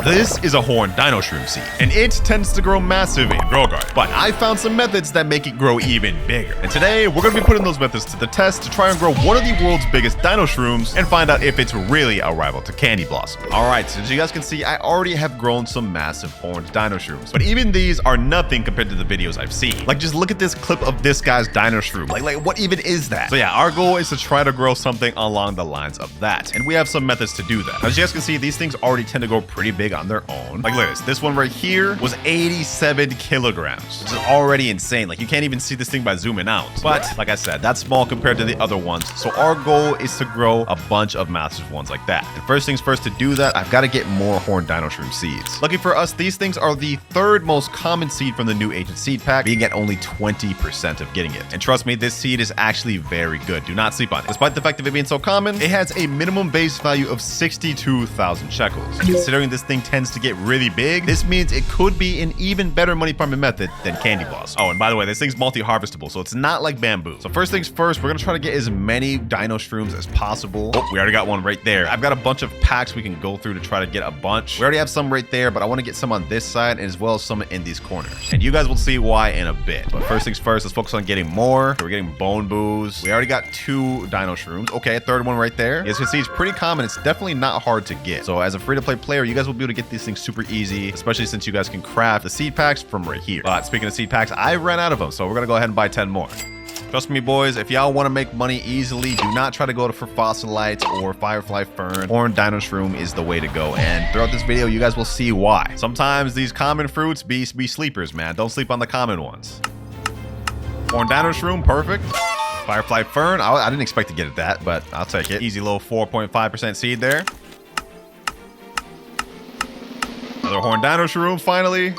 This is a horned DinoShroom seed, and it tends to grow massive in Grow Garden. But I found some methods that make it grow even bigger. And today, we're going to be putting those methods to the test to try and grow one of the world's biggest DinoShrooms and find out if it's really a rival to Candy Blossom. Alright, so as you guys can see, I already have grown some massive horned DinoShrooms. But even these are nothing compared to the videos I've seen. Like, just look at this clip of this guy's DinoShroom. Like what even is that? So yeah, our goal is to try to grow something along the lines of that. And we have some methods to do that. As you guys can see, these things already tend to grow pretty big on their own. Like, look at this one right here was 87 kilograms, which is already insane. Like, you can't even see this thing by zooming out. But like I said, that's small compared to the other ones. So our goal is to grow a bunch of massive ones like that. And first things first, to do that, I've got to get more horned DinoShroom seeds. Lucky for us, these things are the third most common seed from the new Agent Seed Pack, being at only 20% of getting it. And trust me, this seed is actually very good. Do not sleep on it. Despite the fact of it being so common, it has a minimum base value of 62,000 shekels. Considering this thing tends to get really big, this means it could be an even better money farming method than Candy Blossom. Oh, and by the way, this thing's multi-harvestable, so it's not like bamboo. So first things first, we're gonna try to get as many DinoShrooms as possible. Oh, we already got one right there. I've got a bunch of packs we can go through to try to get a bunch. We already have some right there, but I want to get some on this side as well as some in these corners. And you guys will see why in a bit. But first things first, let's focus on getting more. So we're getting bone boos. We already got 2 DinoShrooms. Okay, a third one right there. As you can see, it's pretty common. It's definitely not hard to get. So as a free-to-play player, you guys will be able to get these things super easy, especially since you guys can craft the seed packs from right here. But speaking of seed packs, I ran out of them, so we're gonna go ahead and buy 10 more. Trust me, boys, if y'all want to make money easily, do not try to go for Fossilite or Firefly Fern. Horned DinoShroom is the way to go. And throughout this video, you guys will see why. Sometimes these common fruits be sleepers, man. Don't sleep on the common ones. Horned DinoShroom, perfect. Firefly Fern, I didn't expect to get it that, but I'll take it. Easy little 4.5% seed there. Another Horned DinoShroom, finally.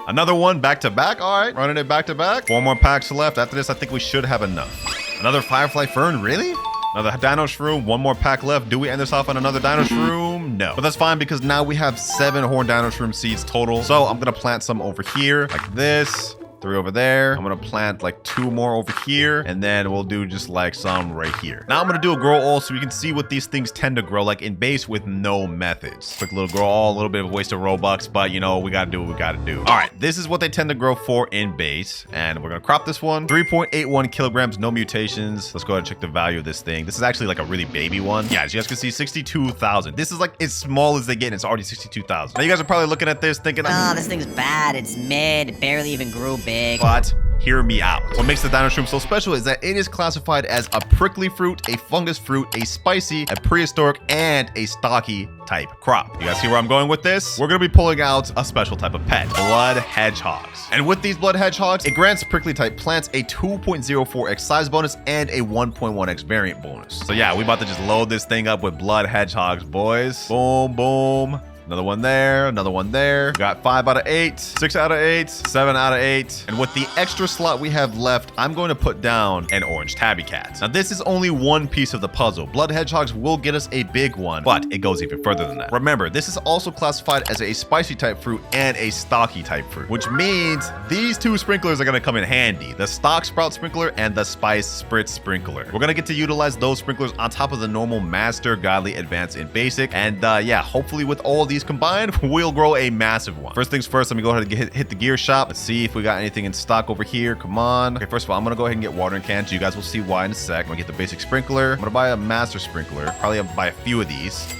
Another one back to back. All right, running it back to back. 4 more packs left. After this, I think we should have enough. Another Firefly Fern, really? Another DinoShroom, 1 more pack left. Do we end this off on another DinoShroom? No. But that's fine because now we have 7 horned DinoShroom seeds total. So I'm gonna plant some over here like this. 3 over there. I'm gonna plant like 2 more over here, and then we'll do just like some right here. Now I'm gonna do a grow all so we can see what these things tend to grow like in base with no methods. Quick little grow all, a little bit of a waste of Robux, but you know, we gotta do what we gotta do. All right, this is what they tend to grow for in base, and we're gonna crop this one. 3.81 kilograms, no mutations. Let's go ahead and check the value of this thing. This is actually like a really baby one. Yeah, as you guys can see, 62,000. This is like as small as they get, and it's already 62,000. Now you guys are probably looking at this thinking, oh, this thing's bad. It's mid. It barely even grew big. But hear me out. What makes the DinoShroom so special is that it is classified as a prickly fruit, a fungus fruit, a spicy, a prehistoric, and a stocky type crop. You guys see where I'm going with this? We're going to be pulling out a special type of pet, blood hedgehogs. And with these blood hedgehogs, it grants prickly type plants a 2.04x size bonus and a 1.1x variant bonus. So yeah, we about to just load this thing up with blood hedgehogs, boys. Boom, boom. Another one there, another one there. We got 5 out of 8, 6 out of 8, 7 out of 8. And with the extra slot we have left, I'm going to put down an orange tabby cat. Now this is only one piece of the puzzle. Blood hedgehogs will get us a big one, but it goes even further than that. Remember, this is also classified as a spicy type fruit and a stocky type fruit, which means these 2 sprinklers are going to come in handy. The stock sprout sprinkler and the spice spritz sprinkler. We're going to get to utilize those sprinklers on top of the normal master, godly, advanced, and basic. And yeah, hopefully with all these combined, we'll grow a massive one. First things first, let me go ahead and hit the gear shop. Let's see if we got anything in stock over here. Come on. Okay, first of all, I'm gonna go ahead and get watering cans. You guys will see why in a sec. I'm gonna get the basic sprinkler. I'm gonna buy a master sprinkler. Probably buy a few of these.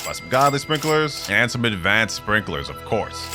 Buy some godly sprinklers and some advanced sprinklers, of course.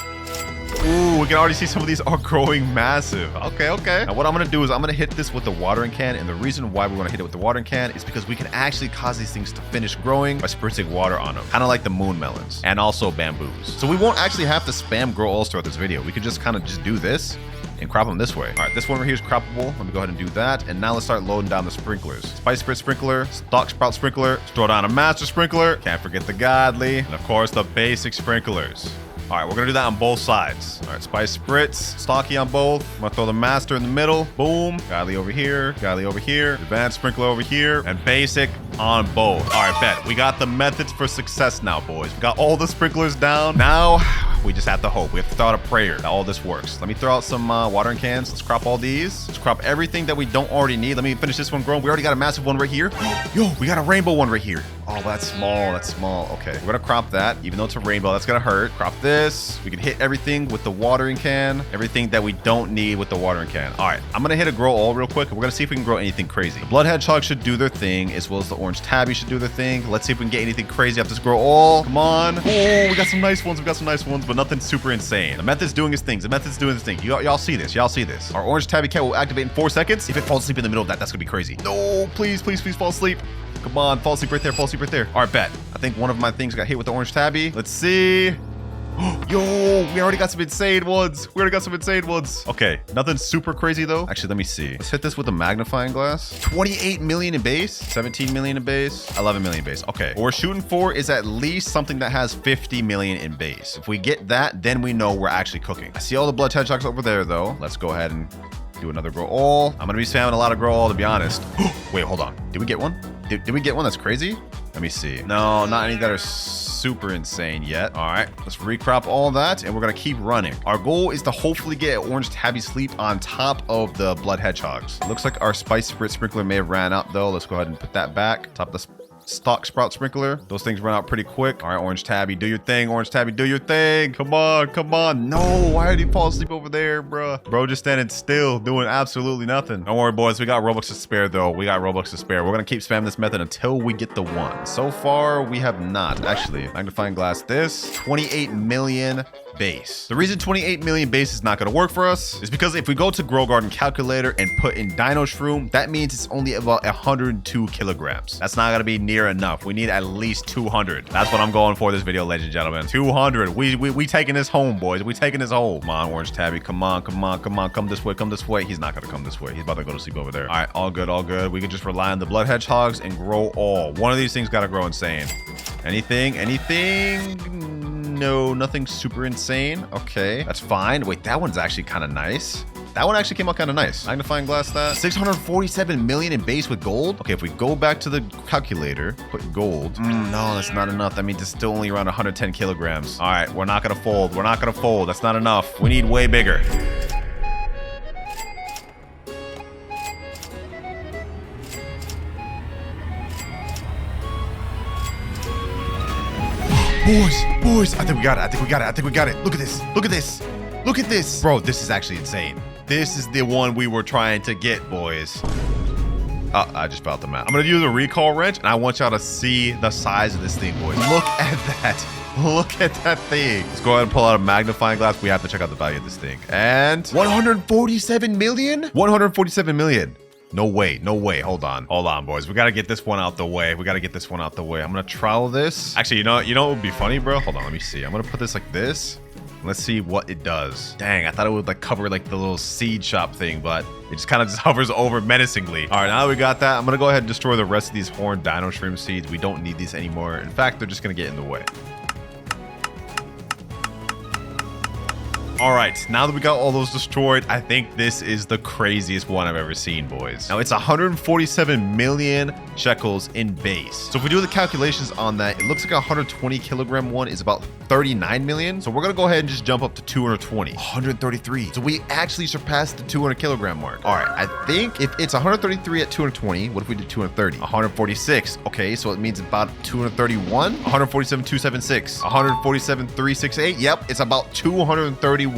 Ooh, we can already see some of these are growing massive. Okay. Now what I'm gonna do is I'm gonna hit this with the watering can, and the reason why we're gonna hit it with the watering can is because we can actually cause these things to finish growing by spritzing water on them, kind of like the moon melons and also bamboos. So we won't actually have to spam grow alls throughout this video. We can just kind of just do this and crop them this way. All right, this one right here is croppable. Let me go ahead and do that. And now let's start loading down the sprinklers. Spice spritz sprinkler, stock sprout sprinkler, throw down a master sprinkler. Can't forget the godly, and of course the basic sprinklers. All right, we're gonna do that on both sides. All right, spice spritz, stocky on both. I'm gonna throw the master in the middle. Boom. Godly over here, advanced sprinkler over here, and basic on both. All right, bet. We got the methods for success now, boys. We got all the sprinklers down. Now, we just have to hope. We have to throw out a prayer that all this works. Let me throw out some watering cans. Let's crop all these. Let's crop everything that we don't already need. Let me finish this one growing. We already got a massive one right here. Yo, we got a rainbow one right here. Oh, that's small. That's small. Okay. We're going to crop that. Even though it's a rainbow, that's going to hurt. Crop this. We can hit everything with the watering can. Everything that we don't need with the watering can. All right. I'm going to hit a grow all real quick. And we're going to see if we can grow anything crazy. The blood hedgehog should do their thing, as well as the orange tabby should do their thing. Let's see if we can get anything crazy off this grow all. Come on. Oh, we got some nice ones. We got some nice ones, but nothing super insane. The method's doing its things. The method's doing its thing. Y'all see this. Y'all see this. Our orange tabby cat will activate in 4 seconds. If it falls asleep in the middle of that, that's going to be crazy. No, please, please, please fall asleep. Come on, fall asleep right there, fall asleep right there. All right, bet. I think one of my things got hit with the orange tabby. Let's see. Yo, we already got some insane ones. We already got some insane ones. Okay, nothing super crazy though. Actually, let me see. Let's hit this with a magnifying glass. 28 million in base, 17 million in base, 11 million in base. Okay, what we're shooting for is at least something that has 50 million in base. If we get that, then we know we're actually cooking. I see all the blood hedgehogs over there though. Let's go ahead and do another grow all. I'm gonna be spamming a lot of grow all to be honest. Wait, hold on. Did we get one? Did we get one that's crazy? Let me see. No, not any that are super insane yet. All right, let's recrop all that and we're gonna keep running. Our goal is to hopefully get orange tabby sleep on top of the blood hedgehogs. Looks like our spice sprinkler may have ran out though. Let's go ahead and put that back. Top of the stock sprout sprinkler. Those things run out pretty quick. All right, orange tabby, do your thing. Orange tabby, do your thing. Come on, come on. No, why did he fall asleep over there, bruh? Bro just standing still, doing absolutely nothing. Don't worry, boys. We got Robux to spare, though. We got Robux to spare. We're gonna keep spamming this method until we get the one. So far, we have not. Actually, magnifying glass this. 28 million base. The reason 28 million base is not going to work for us is because if we go to Grow Garden Calculator and put in DinoShroom, that means it's only about 102 kilograms. That's not going to be near enough. We need at least 200. That's what I'm going for this video, ladies and gentlemen. 200. We taking this home, boys. We taking this home. Come on, orange tabby. Come on, come on, come on. Come this way, come this way. He's not going to come this way. He's about to go to sleep over there. All right, all good, all good. We can just rely on the blood hedgehogs and grow all. One of these things got to grow insane. Anything? No, nothing super insane. Okay, that's fine. Wait, that one's actually kind of nice. That one actually came out kind of nice. Magnifying glass that. 647 million in base with gold. Okay, if we go back to the calculator, put gold. No, that's not enough. That means it's still only around 110 kilograms. All right, we're not gonna fold. We're not gonna fold. That's not enough. We need way bigger. Boys, I think we got it. Look at this. Bro, this is actually insane. This is the one we were trying to get, boys. I just felt the map. I'm gonna use a recall wrench and I want y'all to see the size of this thing, boys. Look at that. Look at that thing. Let's go ahead and pull out a magnifying glass. We have to check out the value of this thing. And 147 million? 147 million. No way. Hold on, boys. We gotta get this one out the way. I'm gonna trowel this. Actually, you know what would be funny, bro? Hold on, let me see. I'm gonna put this like this. Let's see what it does. Dang, I thought it would like cover like the little seed shop thing, but it just kind of just hovers over menacingly. All right, now that we got that, I'm gonna go ahead and destroy the rest of these horned DinoShroom seeds. We don't need these anymore. In fact, they're just gonna get in the way. All right, now that we got all those destroyed, I think this is the craziest one I've ever seen, boys. Now, it's 147 million shekels in base. So if we do the calculations on that, it looks like a 120 kilogram one is about 39 million. So we're gonna go ahead and just jump up to 220, 133. So we actually surpassed the 200 kilogram mark. All right, I think if it's 133 at 220, what if we did 230? 146. Okay, so it means about 231, 147, 276, 147, 368. Yep, it's about 231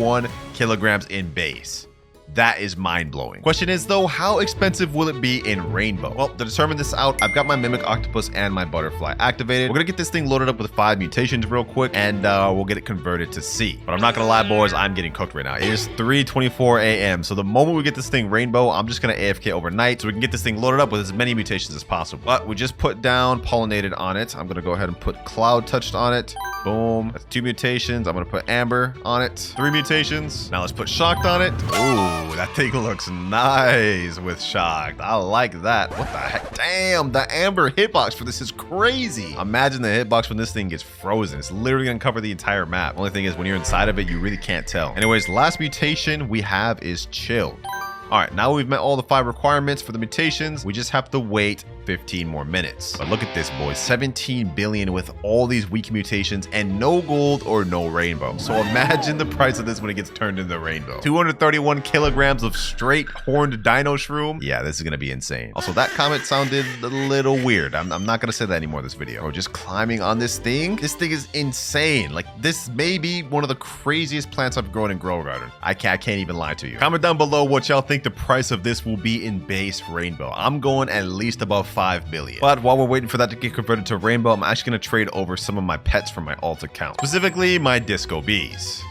kilograms in base. That is mind-blowing. Question is though, how expensive will it be in rainbow? Well, to determine this out, I've got my mimic octopus and my butterfly activated. We're gonna get this thing loaded up with 5 mutations real quick and we'll get it converted to C. But I'm not gonna lie, boys, I'm getting cooked right now. It is 3:24 a.m. So the moment we get this thing rainbow, I'm just gonna AFK overnight so we can get this thing loaded up with as many mutations as possible. But we just put down pollinated on it. I'm gonna go ahead and put cloud touched on it. Boom. That's 2 mutations. I'm gonna put amber on it. 3 mutations. Now let's put shocked on it. Ooh, that thing looks nice with shocked. I like that. What the heck? Damn, the amber hitbox for this is crazy. Imagine the hitbox when this thing gets frozen. It's literally gonna cover the entire map. Only thing is, when you're inside of it, you really can't tell. Anyways, last mutation we have is chilled. All right, now we've met all the 5 requirements for the mutations. We just have to wait 15 more minutes. But look at this, boys. 17 billion with all these weak mutations and no gold or no rainbow. So imagine the price of this when it gets turned into rainbow. 231 kilograms of straight horned DinoShroom. Yeah, this is gonna be insane. Also, that comment sounded a little weird. I'm not gonna say that anymore in this video. We're just climbing on this thing. This thing is insane. Like, this may be one of the craziest plants I've grown in Grow Garden. I can't even lie to you. Comment down below what y'all think the price of this will be in base rainbow. I'm going at least above 5 billion. But while we're waiting for that to get converted to rainbow, I'm actually gonna trade over some of my pets from my alt account, specifically my disco bees.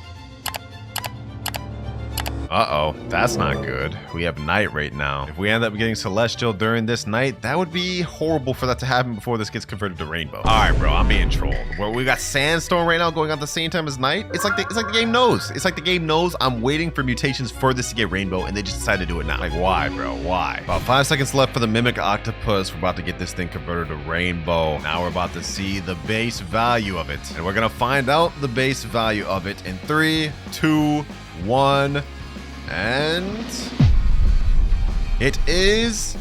Uh-oh, that's not good. We have night right now. If we end up getting celestial during this night, that would be horrible for that to happen before this gets converted to rainbow. All right, bro, I'm being trolled. Well, we got sandstorm right now going on at the same time as night. It's like the game knows. It's like the game knows I'm waiting for mutations for this to get rainbow, and they just decided to do it now. Like, why, bro? Why? About 5 seconds left for the mimic octopus. We're about to get this thing converted to rainbow. Now we're about to see the base value of it, and we're gonna find out the base value of it in 3, 2, 1. And it is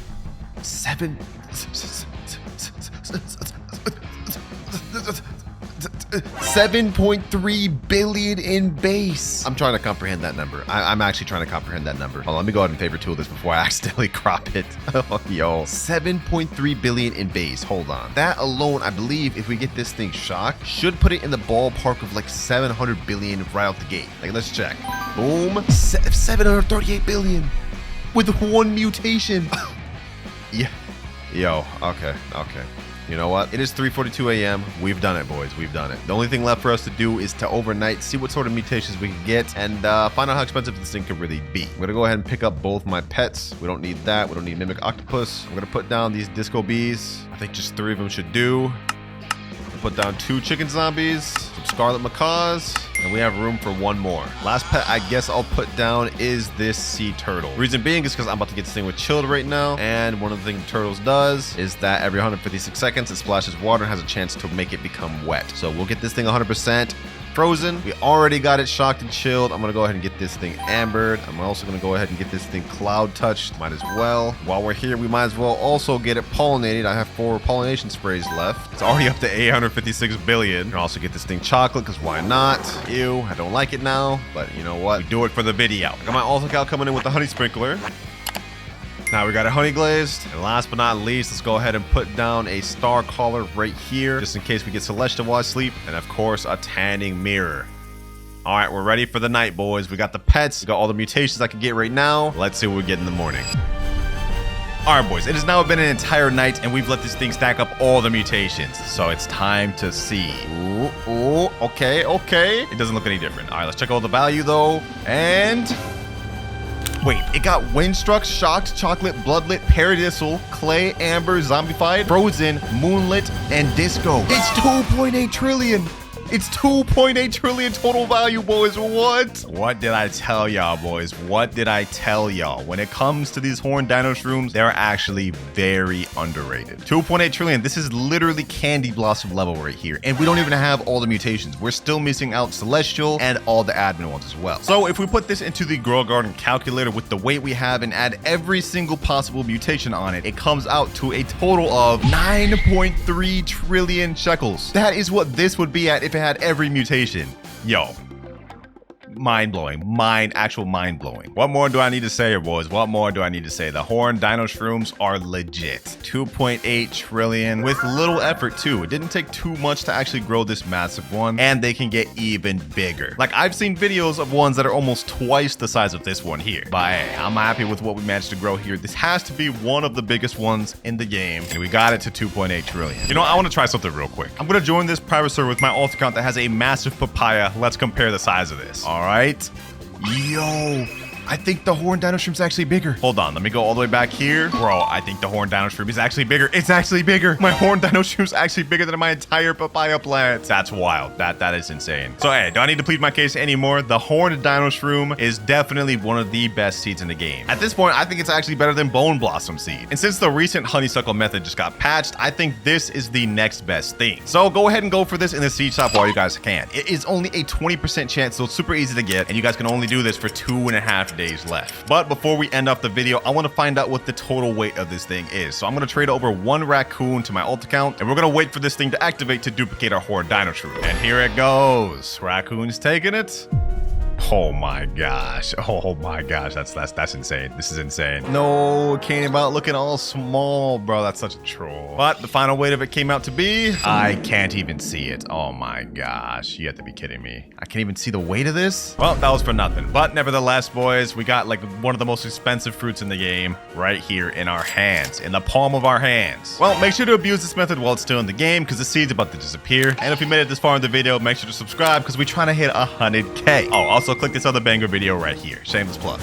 7.3 billion in base. I'm trying to comprehend that number. I'm actually trying to comprehend that number. Hold on, let me go ahead and favor tool this before I accidentally crop it. Oh, yo, 7.3 billion in base. Hold on. That alone, I believe, if we get this thing shocked, should put it in the ballpark of like 700 billion right out the gate. Like, let's check. Boom. 738 billion with one mutation. Yeah. Yo, okay. You know what? It is 3:42 a.m. We've done it, boys. We've done it. The only thing left for us to do is to overnight, see what sort of mutations we can get, and find out how expensive this thing could really be. I'm gonna go ahead and pick up both my pets. We don't need that. We don't need mimic octopus. I'm gonna put down these disco bees. I think just 3 of them should do. Put down 2 chicken zombies, some scarlet macaws, and we have room for 1 more. Last pet I guess I'll put down is this sea turtle. Reason being is because I'm about to get this thing with chilled right now, and one of the things turtles does is that every 156 seconds it splashes water and has a chance to make it become wet. So we'll get this thing 100% frozen. We already got it shocked and chilled. I'm gonna go ahead and get this thing ambered. I'm also gonna go ahead and get this thing cloud touched. Might as well. While we're here, we might as well also get it pollinated. I have 4 pollination sprays left. It's already up to 856 billion. And also get this thing chocolate, because why not? Ew, I don't like it now, but you know what? We do it for the video. I got my alt account coming in with the honey sprinkler. Now we got it honey glazed. And last but not least, let's go ahead and put down a star collar right here, just in case we get celestial while I sleep. And of course, a tanning mirror. All right, we're ready for the night, boys. We got the pets. We got all the mutations I can get right now. Let's see what we get in the morning. All right, boys, it has now been an entire night, and we've let this thing stack up all the mutations. So it's time to see. Ooh, okay. It doesn't look any different. All right, let's check all the value, though. And wait, it got Windstruck, Shocked, Chocolate, Bloodlit, Paradisal, Clay, Amber, Zombified, Frozen, Moonlit, and Disco. It's 2.8 trillion. It's 2.8 trillion total value, boys. What did I tell y'all, boys? What did I tell y'all? When it comes to these horned DinoShrooms, they're actually very underrated. 2.8 trillion. This is literally Candy Blossom level right here. And we don't even have all the mutations. We're still missing out Celestial and all the admin ones as well. So if we put this into the Grow Garden calculator with the weight we have and add every single possible mutation on it, it comes out to a total of 9.3 trillion shekels. That is what this would be at if it had every mutation. Yo, mind-blowing. Actual mind-blowing. What more do I need to say here, boys? What more do I need to say? The horned DinoShrooms are legit. 2.8 trillion with little effort too. It didn't take too much to actually grow this massive one, and they can get even bigger. Like, I've seen videos of ones that are almost twice the size of this one here. But hey, I'm happy with what we managed to grow here. This has to be one of the biggest ones in the game, and we got it to 2.8 trillion. You know, I want to try something real quick. I'm gonna join this private server with my alt account that has a massive papaya. Let's compare the size of this. All right. Yo, I think the horned DinoShroom's actually bigger. Hold on, let me go all the way back here. Bro, I think the horned DinoShroom is actually bigger. It's actually bigger. My horned DinoShroom's actually bigger than my entire papaya plant. That's wild. That is insane. So hey, do I need to plead my case anymore? The horned DinoShroom is definitely one of the best seeds in the game. At this point, I think it's actually better than Bone Blossom seed. And since the recent honeysuckle method just got patched, I think this is the next best thing. So go ahead and go for this in the seed shop while you guys can. It is only a 20% chance, so it's super easy to get, and you guys can only do this for 2.5 days left. But before we end off the video, I want to find out what the total weight of this thing is. So I'm going to trade over 1 raccoon to my alt account, and we're going to wait for this thing to activate to duplicate our Horned DinoShroom. And here it goes. Raccoon's taking it. Oh my gosh. Oh my gosh. That's insane. This is insane. No, it came out looking all small, bro. That's such a troll. But the final weight of it came out to be, I can't even see it. Oh my gosh. You have to be kidding me. I can't even see the weight of this. Well, that was for nothing. But nevertheless, boys, we got like one of the most expensive fruits in the game right here in our hands, in the palm of our hands. Well, make sure to abuse this method while it's still in the game because the seed's about to disappear. And if you made it this far in the video, make sure to subscribe because we're trying to hit 100K. Oh, also click this other banger video right here. Shameless plug.